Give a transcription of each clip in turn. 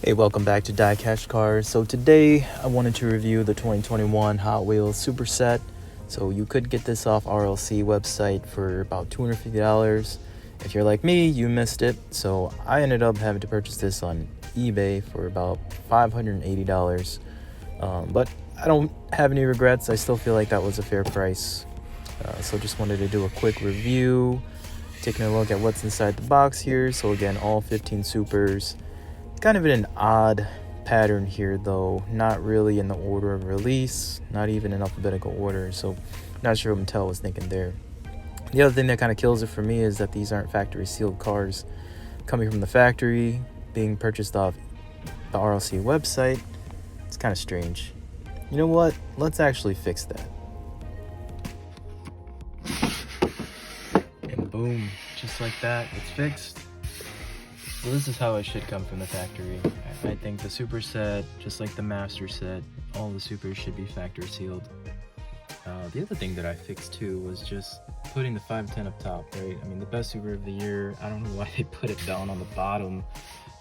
Hey, welcome back to DieCash Cars. So today I wanted to review the 2021 Hot Wheels Super Set. So you could get this off RLC website for about $250. If you're like me, you missed it. So I ended up having to purchase this on eBay for about $580. But I don't have any regrets. I still feel like that was a fair price. So just wanted to do a quick review, taking a look at what's inside the box here. So again, all 15 Supers. Kind of in an odd pattern here though, not really in the order of release, not even in alphabetical order, so not sure what Mattel was thinking there. The other thing that kind of kills it for me is that these aren't factory sealed cars coming from the factory, being purchased off the RLC website. It's kind of strange. You know what? Let's actually fix that. And boom, just like that, it's fixed. So this is how it should come from the factory. I think the Super set, just like the Master set, all the Supers should be factory sealed. The other thing that I fixed too was just putting the 510 up top, right? I mean, the best Super of the year, I don't know why they put it down on the bottom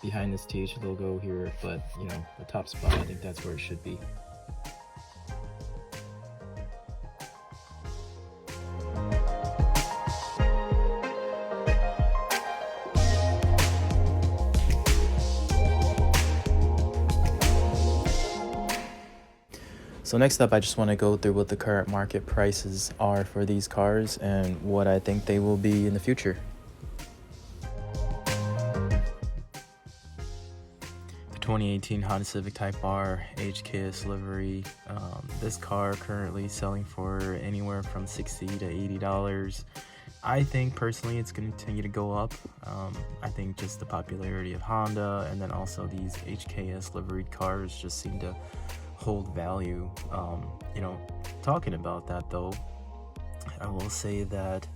behind this TH logo here, but you know, the top spot, I think that's where it should be. So next up, I just want to go through what the current market prices are for these cars and what I think they will be in the future. The 2018 Honda Civic Type R HKS livery. This car currently selling for anywhere from $60 to $80. I think personally it's going to continue to go up. I think just the popularity of Honda and then also these HKS liveried cars just seem to hold value. You know, talking about that though, I will say that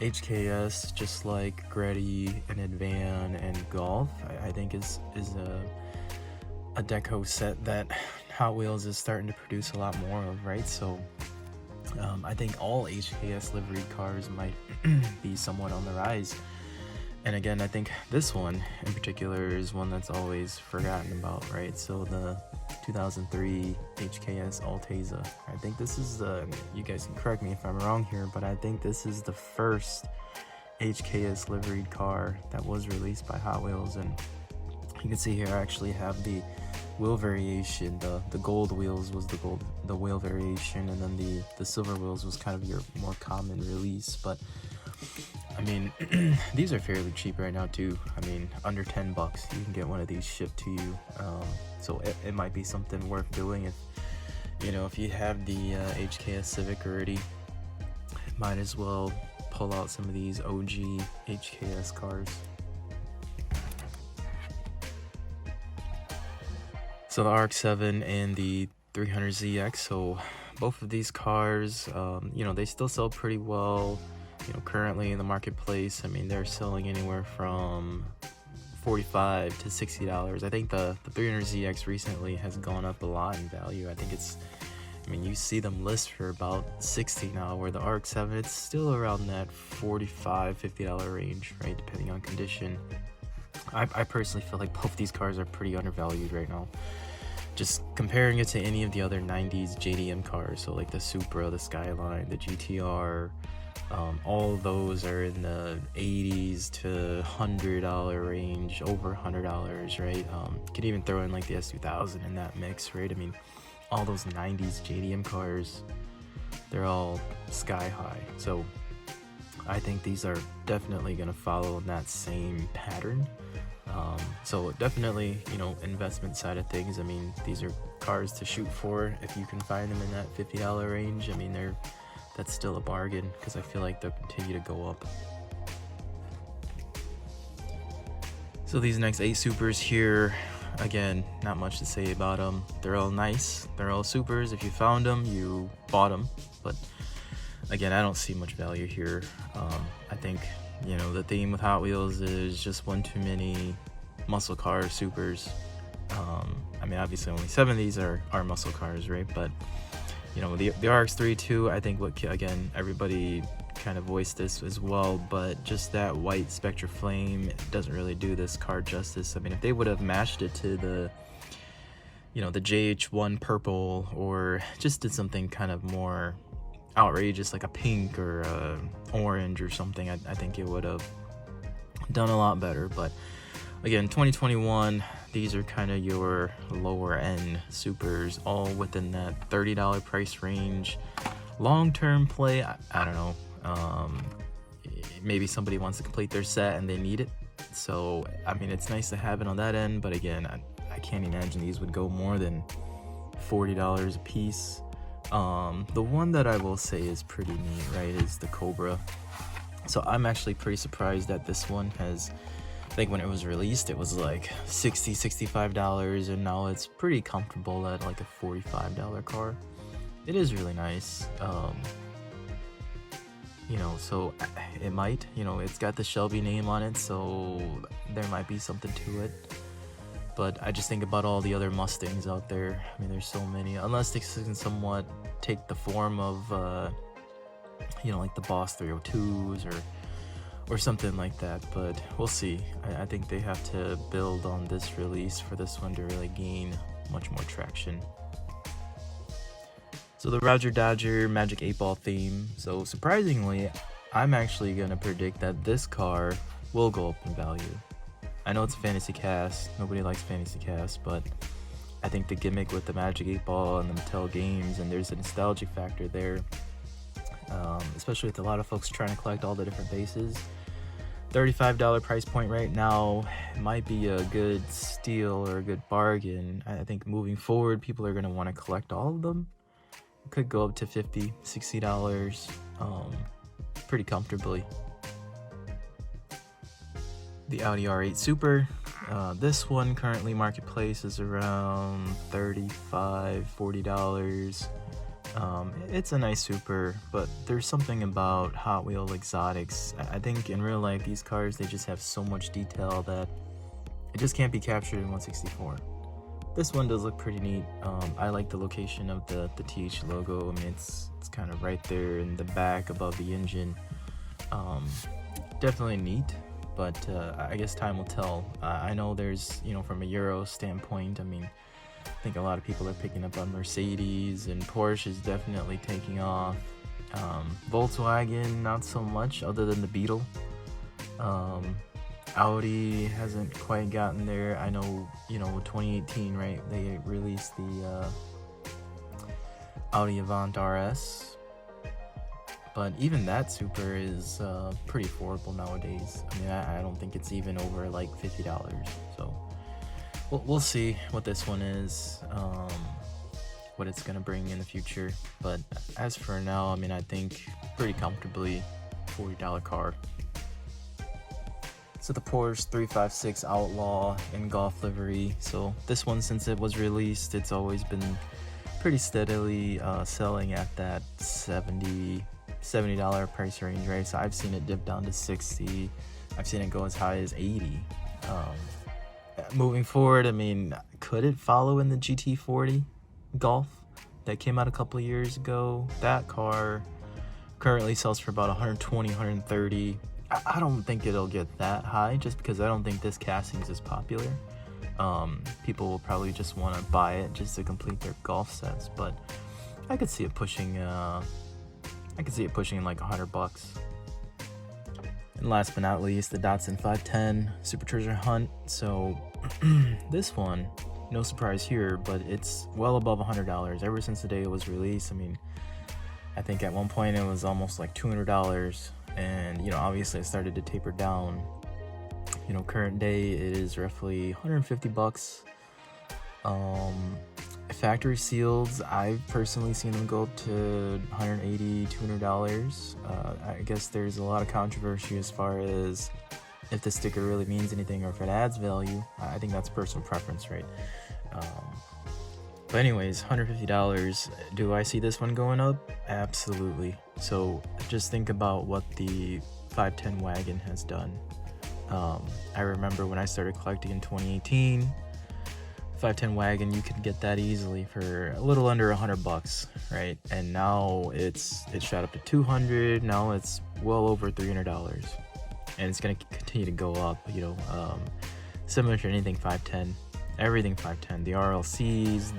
HKS, just like Gretty and Advan and Golf, I think is a deco set that Hot Wheels is starting to produce a lot more of, right? So I think all HKS liveried cars might be somewhat on the rise. And again, I think this one in particular is one that's always forgotten about, right? So the 2003 HKS Alteza. I think this is you guys can correct me if I'm wrong here, but I think this is the first HKS liveried car that was released by Hot Wheels. And you can see here I actually have the wheel variation. The gold wheels was the wheel variation, and then the silver wheels was kind of your more common release. But I mean, these are fairly cheap right now too. I mean, under $10 you can get one of these shipped to you. So it might be something worth doing if, you know, if you have the HKS Civic already, might as well pull out some of these OG HKS cars. So the RX-7 and the 300ZX, so both of these cars, you know, they still sell pretty well. You know, currently in the marketplace, I mean, they're selling anywhere from $45 to $60. I think the 300ZX recently has gone up a lot in value. I think it's, I mean, you see them list for about $60 now, where the RX-7, it's still around that $45, $50 range, right, depending on condition. I personally feel like both these cars are pretty undervalued right now. Just comparing it to any of the other 90s JDM cars, so like the Supra, the Skyline, the GTR, all of those are in the $80s to $100 range, over $100, right? You could even throw in like the S2000 in that mix, right? I mean, all those 90s JDM cars, they're all sky high. So I think these are definitely going to follow that same pattern. So definitely, you know, investment side of things, I mean, these are cars to shoot for if you can find them in that $50 range. I mean, that's still a bargain, because I feel like they'll continue to go up. So these next 8 Supers here, again, not much to say about them. They're all nice, they're all Supers. If you found them, you bought them. But again, I don't see much value here. I think, you know, the theme with Hot Wheels is just one too many muscle car Supers. I mean, obviously only 7 of these are muscle cars, right? But you know, the RX-3 too, I think what, again, everybody kind of voiced this as well, but just that white Spectra flame doesn't really do this car justice. I mean, if they would have matched it to the, you know, the JH1 purple, or just did something kind of more outrageous like a pink or a orange or something, I think it would have done a lot better. But again, 2021, these are kind of your lower end supers, all within that $30 price range. Long-term play, I don't know, maybe somebody wants to complete their set and they need it, so I mean, it's nice to have it on that end, but again, I can't imagine these would go more than $40 a piece. The one that I will say is pretty neat, right, is the Cobra. So I'm actually pretty surprised that this one has, I think when it was released it was like $65, and now it's pretty comfortable at like a $45 car. It is really nice. You know, so it might, you know, it's got the Shelby name on it, so there might be something to it. But I just think about all the other Mustangs out there. I mean, there's so many, unless they can somewhat take the form of, you know, like the Boss 302s or something like that. But we'll see. I think they have to build on this release for this one to really gain much more traction. So the Roger Dodger Magic 8-Ball theme. So surprisingly, I'm actually going to predict that this car will go up in value. I know it's a fantasy cast, nobody likes fantasy cast, but I think the gimmick with the Magic 8-Ball and the Mattel games, and there's a nostalgia factor there, especially with a lot of folks trying to collect all the different bases. $35 price point right now might be a good steal or a good bargain. I think moving forward, people are going to want to collect all of them. It could go up to $50, $60 pretty comfortably. The Audi R8 Super. This one currently marketplace is around $35, $40. It's a nice super, but there's something about Hot Wheel exotics. I think in real life, these cars, they just have so much detail that it just can't be captured in 164. This one does look pretty neat. I like the location of the TH logo. I mean, it's kind of right there in the back above the engine. Definitely neat, but I guess time will tell. I know there's, you know, from a Euro standpoint, I mean, I think a lot of people are picking up on Mercedes, and Porsche is definitely taking off. Volkswagen, not so much, other than the Beetle. Audi hasn't quite gotten there. I know, you know, 2018, right, they released the Audi Avant RS, but even that super is pretty affordable nowadays. I mean, I don't think it's even over like $50, so we'll see what this one is, what it's gonna bring in the future. But as for now, I mean, I think pretty comfortably $40 car. So the Porsche 356 Outlaw in golf livery. So this one, since it was released, it's always been pretty steadily selling at that $70 price range, right? So I've seen it dip down to $60. I've seen it go as high as $80. Moving forward, I mean, could it follow in the GT40 Golf that came out a couple of years ago? That car currently sells for about $120, $130. I don't think it'll get that high, just because I don't think this casting is as popular. People will probably just want to buy it just to complete their golf sets, but I could see it pushing like $100. And last but not least, the Datsun 510 Super Treasure Hunt. So this one, no surprise here, but it's well above $100 ever since the day it was released. I mean, I think at one point it was almost like $200, and you know, obviously it started to taper down. You know, current day it is roughly $150. Factory seals, I've personally seen them go up to $180, $200. I guess there's a lot of controversy as far as if the sticker really means anything or if it adds value. I think that's personal preference, right? But anyways, $150. Do I see this one going up? Absolutely. So just think about what the 510 wagon has done. I remember when I started collecting in 2018, 510 wagon, you could get that easily for a little under $100, right? And now it's shot up to 200. Now it's well over $300, and it's gonna continue to go up. You know, similar to anything 510, everything 510, the RLCs,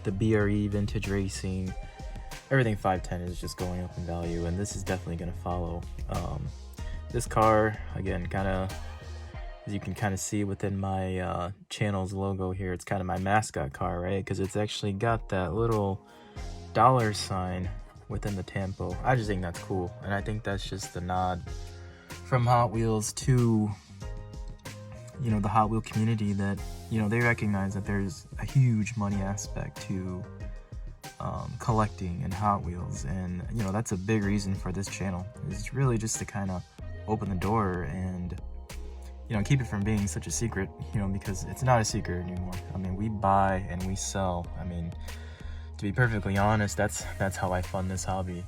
the BRE vintage racing, everything 510 is just going up in value, and this is definitely gonna follow. This car, again, kind of, as you can kind of see within my channel's logo here, it's kind of my mascot car, right? Because it's actually got that little $sign within the tampo. I just think that's cool, and I think that's just a nod from Hot Wheels to, you know, the Hot Wheel community, that, you know, they recognize that there's a huge money aspect to collecting and Hot Wheels, and, you know, that's a big reason for this channel. It's really just to kind of open the door and, you know, keep it from being such a secret, you know, because it's not a secret anymore. I mean, we buy and we sell. I mean, to be perfectly honest, that's how I fund this hobby.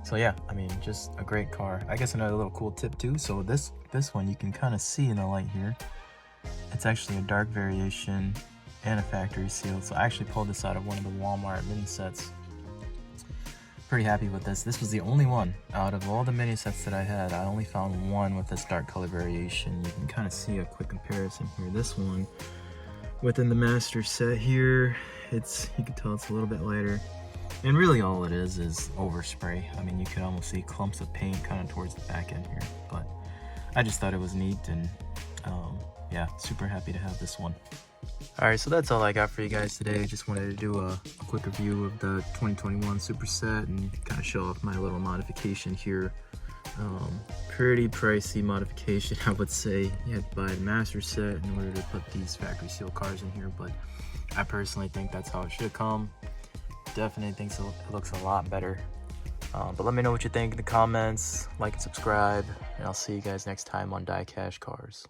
So yeah, I mean, just a great car. I guess another little cool tip too. So this one you can kind of see in the light here. It's actually a dark variation and a factory seal. So I actually pulled this out of one of the Walmart mini sets. Pretty happy with this. This was the only one out of all the mini sets that I had. I only found one with this dark color variation. You can kind of see a quick comparison here. This one within the master set here, you can tell it's a little bit lighter. And really all it is overspray. I mean, you can almost see clumps of paint kind of towards the back end here. But I just thought it was neat, and yeah, super happy to have this one. Alright, so that's all I got for you guys today. Just wanted to do a quick review of the 2021 Super Set and kind of show off my little modification here. Pretty pricey modification, I would say. You had to buy the master set in order to put these factory seal cars in here, but I personally think that's how it should come. Definitely think so. It looks a lot better. But let me know what you think in the comments, like and subscribe, and I'll see you guys next time on DieCash Cars.